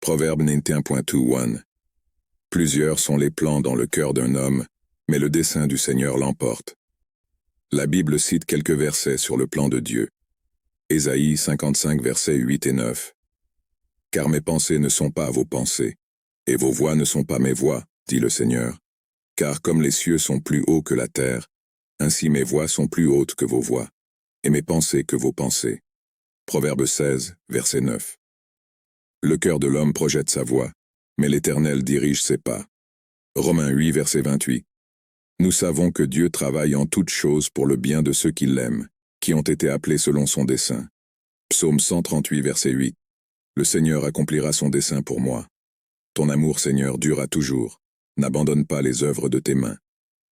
Proverbe 91.21. Plusieurs sont les plans dans le cœur d'un homme, mais le dessein du Seigneur l'emporte. La Bible cite quelques versets sur le plan de Dieu. Ésaïe 55 versets 8 et 9. Car mes pensées ne sont pas vos pensées, et vos voix ne sont pas mes voix, dit le Seigneur. Car comme les cieux sont plus hauts que la terre, ainsi mes voix sont plus hautes que vos voix, et mes pensées que vos pensées. Proverbe 16, verset 9. Le cœur de l'homme projette sa voie, mais l'Éternel dirige ses pas. Romains 8, verset 28. Nous savons que Dieu travaille en toutes choses pour le bien de ceux qui l'aiment, qui ont été appelés selon son dessein. Psaume 138, verset 8. Le Seigneur accomplira son dessein pour moi. Ton amour, Seigneur, durera toujours. N'abandonne pas les œuvres de tes mains.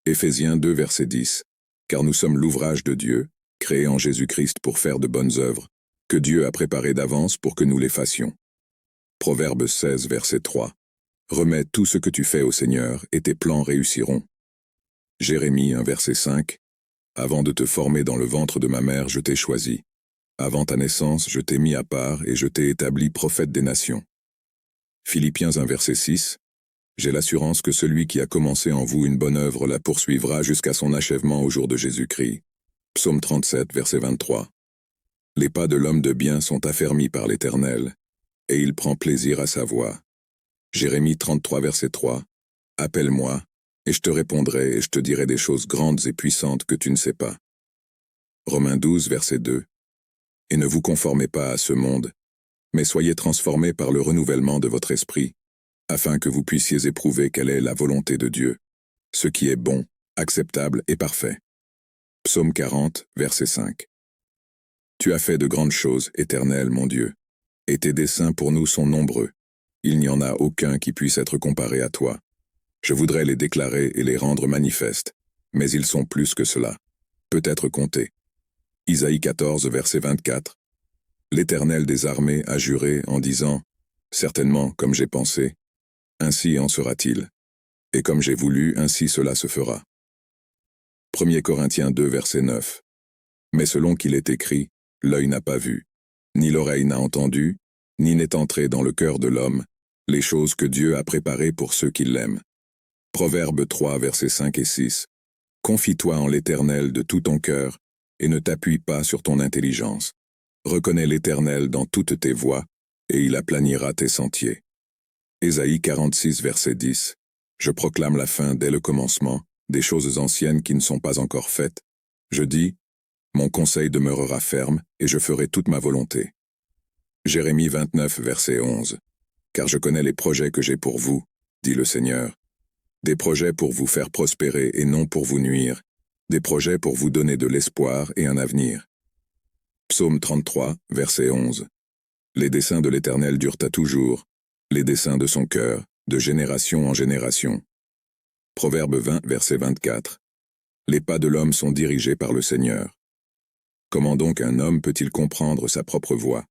Éphésiens 2, verset 10. Car nous sommes l'ouvrage de Dieu, créé en Jésus-Christ pour faire de bonnes œuvres, que Dieu a préparées d'avance pour que nous les fassions. Proverbe 16, verset 3. Remets tout ce que tu fais au Seigneur, et tes plans réussiront. Jérémie 1, verset 5. Avant de te former dans le ventre de ma mère, je t'ai choisi. Avant ta naissance, je t'ai mis à part, et je t'ai établi prophète des nations. Philippiens 1, verset 6. J'ai l'assurance que celui qui a commencé en vous une bonne œuvre la poursuivra jusqu'à son achèvement au jour de Jésus-Christ. Psaume 37, verset 23. Les pas de l'homme de bien sont affermis par l'Éternel, et il prend plaisir à sa voie. Jérémie 33, verset 3. Appelle-moi, et je te répondrai, et je te dirai des choses grandes et puissantes que tu ne sais pas. Romains 12, verset 2. Et ne vous conformez pas à ce monde, mais soyez transformés par le renouvellement de votre esprit, afin que vous puissiez éprouver quelle est la volonté de Dieu, ce qui est bon, acceptable et parfait. Psaume 40, verset 5. Tu as fait de grandes choses, Éternel, mon Dieu, et tes desseins pour nous sont nombreux. Il n'y en a aucun qui puisse être comparé à toi. Je voudrais les déclarer et les rendre manifestes, mais ils sont plus que cela. Peut-être comptés. Isaïe 14, verset 24. L'Éternel des armées a juré en disant, « Certainement, comme j'ai pensé, ainsi en sera-t-il. Et comme j'ai voulu, ainsi cela se fera. » 1 Corinthiens 2, verset 9. Mais selon qu'il est écrit, l'œil n'a pas vu, ni l'oreille n'a entendu, ni n'est entré dans le cœur de l'homme, les choses que Dieu a préparées pour ceux qui l'aiment. Proverbe 3, versets 5 et 6. Confie-toi en l'Éternel de tout ton cœur, et ne t'appuie pas sur ton intelligence. Reconnais l'Éternel dans toutes tes voies, et il aplanira tes sentiers. Ésaïe 46, verset 10. Je proclame la fin dès le commencement, des choses anciennes qui ne sont pas encore faites. Je dis, mon conseil demeurera ferme, et je ferai toute ma volonté. Jérémie 29, verset 11. Car je connais les projets que j'ai pour vous, dit le Seigneur. Des projets pour vous faire prospérer et non pour vous nuire, des projets pour vous donner de l'espoir et un avenir. Psaume 33, verset 11. Les desseins de l'Éternel durent à toujours, les desseins de son cœur, de génération en génération. Proverbe 20, verset 24. Les pas de l'homme sont dirigés par le Seigneur. Comment donc un homme peut-il comprendre sa propre voie?